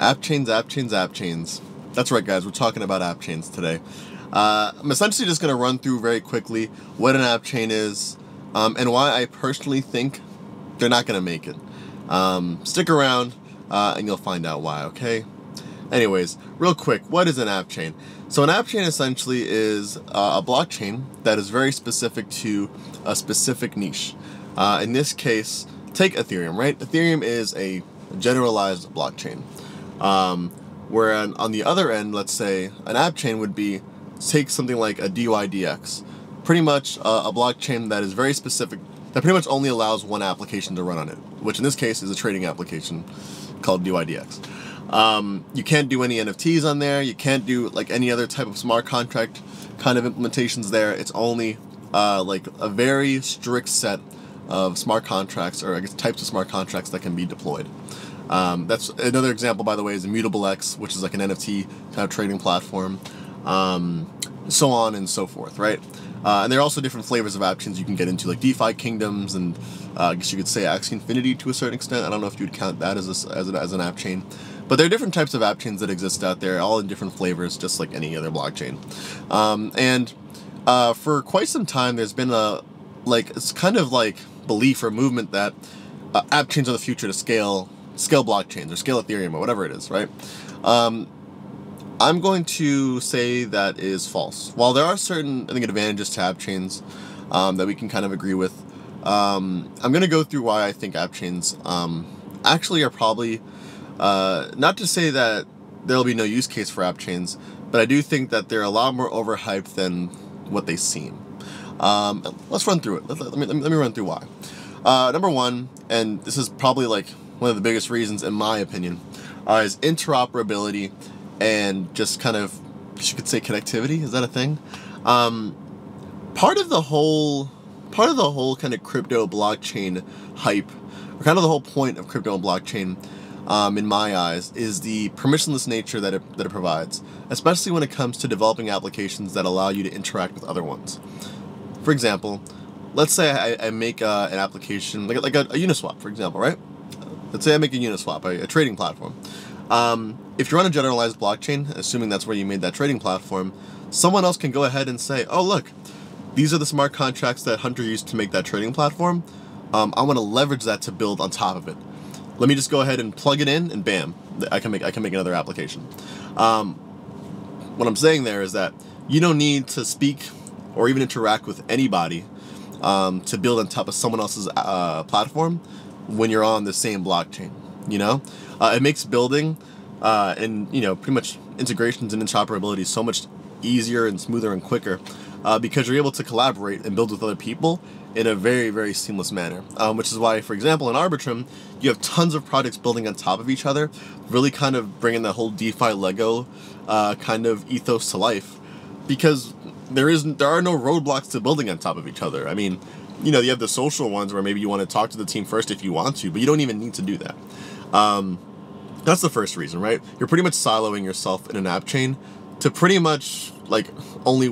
AppChains, AppChains, AppChains. That's right, guys. We're talking about AppChains today. I'm essentially just going to run through very quickly what an AppChain is and why I personally think they're not going to make it. Stick around and you'll find out why, okay? Anyways, real quick, what is an AppChain? So an AppChain essentially is a blockchain that is very specific to a specific niche. In this case, take Ethereum, right? Ethereum is a generalized blockchain. Where on the other end, let's say, an AppChain would be, take something like a DEX. Pretty much a blockchain that is very specific, that pretty much only allows one application to run on it, which in this case is a trading application called DEX. You can't do any NFTs on there, you can't do like any other type of smart contract kind of implementations there. It's only like a very strict set of smart contracts, or I guess types of smart contracts that can be deployed. That's another example, by the way, is Immutable X, which is like an NFT kind of trading platform, so on and so forth, right? And there are also different flavors of AppChains you can get into, like DeFi Kingdoms, and I guess you could say Axie Infinity to a certain extent. I don't know if you would count that as an AppChain. But there are different types of AppChains that exist out there, all in different flavors, just like any other blockchain. For quite some time, there's been it's kind of like belief or movement that AppChains are the future to scale blockchains or scale Ethereum or whatever it is, right? I'm going to say that is false. While there are certain, I think, advantages to AppChains that we can kind of agree with, I'm going to go through why I think AppChains actually are probably, not to say that there'll be no use case for AppChains, but I do think that they're a lot more overhyped than what they seem. Let's run through it. Let me run through why. Number one, and this is probably like one of the biggest reasons in my opinion, is interoperability and just kind of, you could say, connectivity. Is that a thing? Part of the whole kind of crypto blockchain hype, or kind of the whole point of crypto and blockchain, in my eyes, is the permissionless nature that it provides, especially when it comes to developing applications that allow you to interact with other ones. For example, let's say I make an application like a Uniswap, for example, right? Let's say I make a Uniswap, a trading platform. If you're on a generalized blockchain, assuming that's where you made that trading platform, someone else can go ahead and say, oh look, these are the smart contracts that Hunter used to make that trading platform. I want to leverage that to build on top of it. Let me just go ahead and plug it in, and bam, I can make another application. What I'm saying there is that you don't need to speak or even interact with anybody to build on top of someone else's platform when you're on the same blockchain. You know, it makes building and pretty much integrations and interoperability so much easier and smoother and quicker because you're able to collaborate and build with other people in a very, very seamless manner. Which is why, for example, in Arbitrum, you have tons of projects building on top of each other, really kind of bringing the whole DeFi Lego kind of ethos to life, because there are no roadblocks to building on top of each other. I mean, you have the social ones where maybe you want to talk to the team first if you want to, but you don't even need to do that. That's the first reason, right? You're pretty much siloing yourself in an app chain to pretty much like only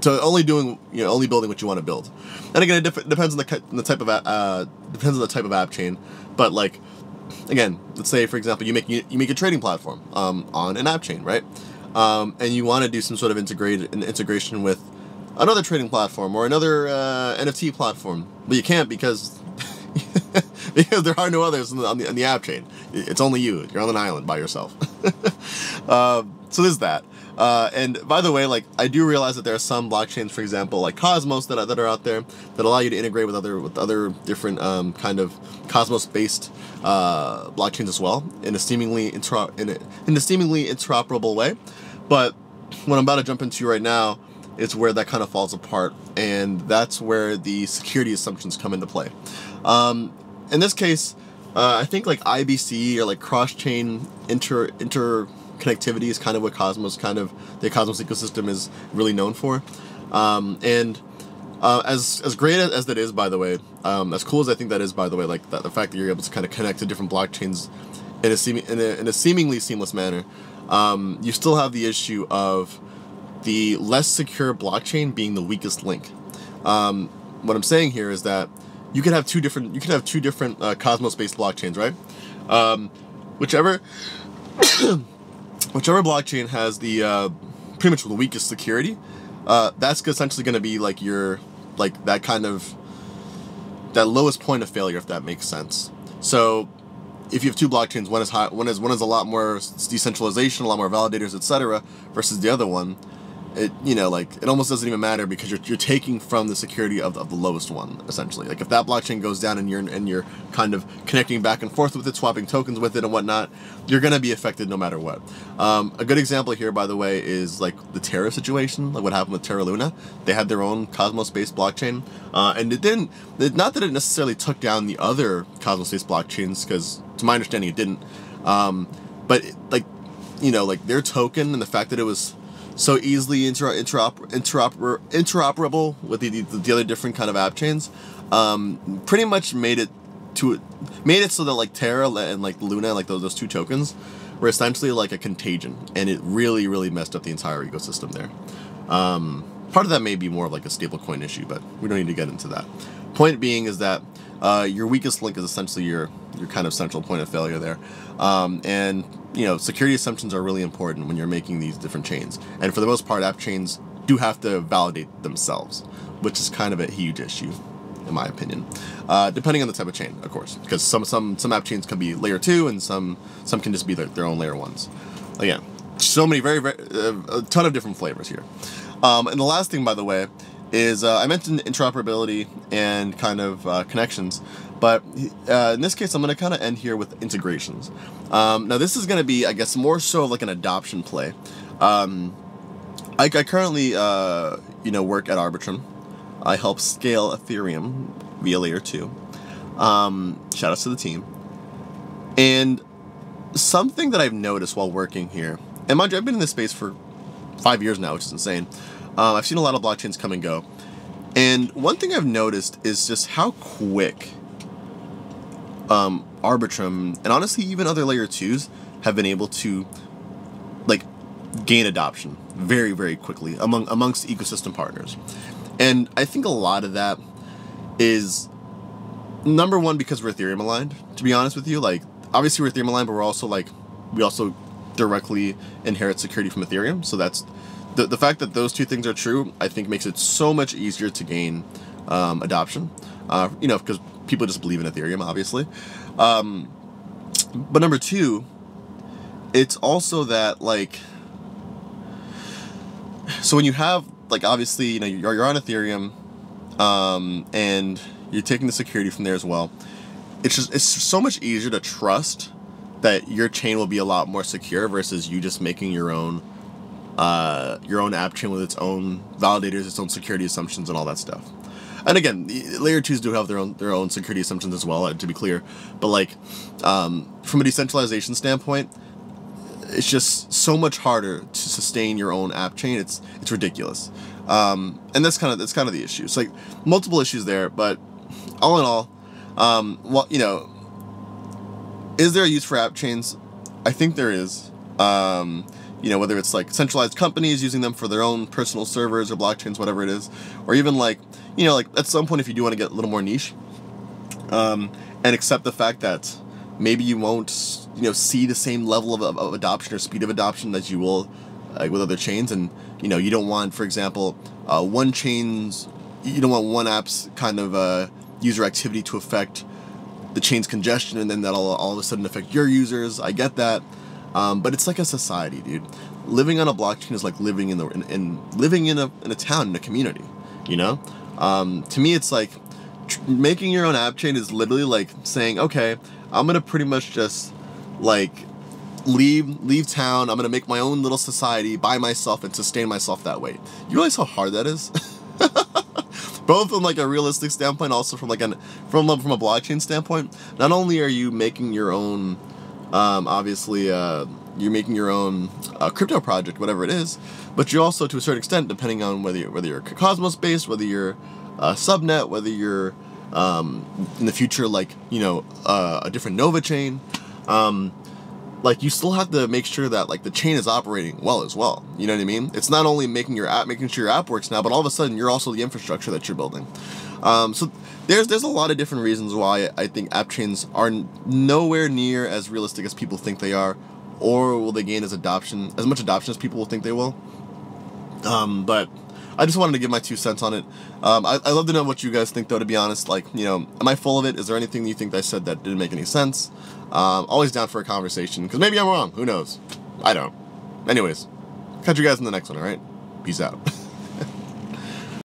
only building what you want to build. And again, it depends on the type of app chain. But like, again, let's say for example you make a trading platform on an app chain, right? And you want to do some sort of integration with another trading platform or another NFT platform, but you can't because because there are no others on the app chain. It's only you. You're on an island by yourself. So there's that. And by the way, like, I do realize that there are some blockchains, for example, like Cosmos, that are out there that allow you to integrate with other different kind of Cosmos-based blockchains as well in a seemingly interoperable way. But what I'm about to jump into right now is where that kind of falls apart, and that's where the security assumptions come into play. In this case, I think like IBC or like cross-chain interconnectivity is kind of what the Cosmos ecosystem is really known for. As great as that is, by the way, as cool as I think that is, by the way, like the fact that you're able to kind of connect to different blockchains in a seemingly seamless manner, you still have the issue of the less secure blockchain being the weakest link. What I'm saying here is that you could have two different Cosmos-based blockchains, right? whichever whichever blockchain has the pretty much the weakest security, that's essentially going to be like your like that kind of that lowest point of failure, if that makes sense. So if you have two blockchains, one is high, one is a lot more decentralization, a lot more validators, etc., versus the other one, it it almost doesn't even matter because you're taking from the security of the lowest one, essentially. Like if that blockchain goes down and you're kind of connecting back and forth with it, swapping tokens with it and whatnot, you're gonna be affected no matter what. A good example here, by the way, is like the Terra situation, like what happened with Terra Luna. They had their own Cosmos-based blockchain, and not that it necessarily took down the other Cosmos-based blockchains, because to my understanding it didn't, but like their token and the fact that it was so easily interoperable with the other different kind of app chains, pretty much made it so that like Terra and like Luna, like those two tokens, were essentially like a contagion, and it really messed up the entire ecosystem there. Part of that may be more of like a stablecoin issue, but we don't need to get into that. Point being is that your weakest link is essentially your kind of central point of failure there, and security assumptions are really important when you're making these different chains. And for the most part, app chains do have to validate themselves, which is kind of a huge issue, in my opinion. Depending on the type of chain, of course, because some app chains can be layer 2 and some can just be their own layer 1s. Again, so many a ton of different flavors here. And the last thing, by the way, is I mentioned interoperability and kind of connections, but in this case I'm going to kind of end here with integrations. Now this is going to be, I guess, more so like an adoption play. I currently work at Arbitrum. I help scale Ethereum via layer 2. Shout outs to the team. And something that I've noticed while working here, and mind you, I've been in this space for 5 years now, which is insane. I've seen a lot of blockchains come and go. And one thing I've noticed is just how quick Arbitrum, and honestly even other layer 2s, have been able to like gain adoption very quickly amongst ecosystem partners. And I think a lot of that is, number one, because we're Ethereum aligned, to be honest with you. Like, obviously we're Ethereum aligned, but we also directly inherit security from Ethereum. So that's the fact that those two things are true, I think, makes it so much easier to gain adoption. Because people just believe in Ethereum, obviously. But number two, it's also that, like, so when you have, like, obviously, you're on Ethereum, and you're taking the security from there as well. It's so much easier to trust that your chain will be a lot more secure versus you just making your own app chain with its own validators, its own security assumptions, and all that stuff. And again, layer 2s do have their own security assumptions as well, to be clear. But like, from a decentralization standpoint, it's just so much harder to sustain your own app chain. It's ridiculous, and that's kind of the issue. It's like multiple issues there, but all in all, is there a use for app chains? I think there is. Whether it's like centralized companies using them for their own personal servers or blockchains, whatever it is, or even like at some point, if you do want to get a little more niche, and accept the fact that maybe you won't, see the same level of adoption or speed of adoption as you will with other chains, and you don't want, for example, one app's kind of user activity to affect the chain's congestion, and then that'll all of a sudden affect your users. I get that. But it's like a society, dude. Living on a blockchain is like living in a town, in a community. To me, it's like making your own app chain is literally like saying, okay, I'm gonna pretty much just like leave town. I'm gonna make my own little society by myself and sustain myself that way. You realize how hard that is? Both from like a realistic standpoint, also from from a blockchain standpoint. Not only are you making your own, you're making your own crypto project, whatever it is, but you also, to a certain extent, depending on whether you're Cosmos based, whether you're subnet, whether you're in the future a different Nova chain, like, you still have to make sure that, like, the chain is operating well as well. You know what I mean? It's not only making sure your app works now, but all of a sudden you're also the infrastructure that you're building. So there's a lot of different reasons why I think AppChains are nowhere near as realistic as people think they are, or will they gain as much adoption as people will think they will. But I just wanted to give my 2 cents on it. I'd love to know what you guys think, though, to be honest. Like, you know, am I full of it? Is there anything you think I said that didn't make any sense? Always down for a conversation, because maybe I'm wrong. Who knows? I don't. Anyways, catch you guys in the next one, alright? Peace out.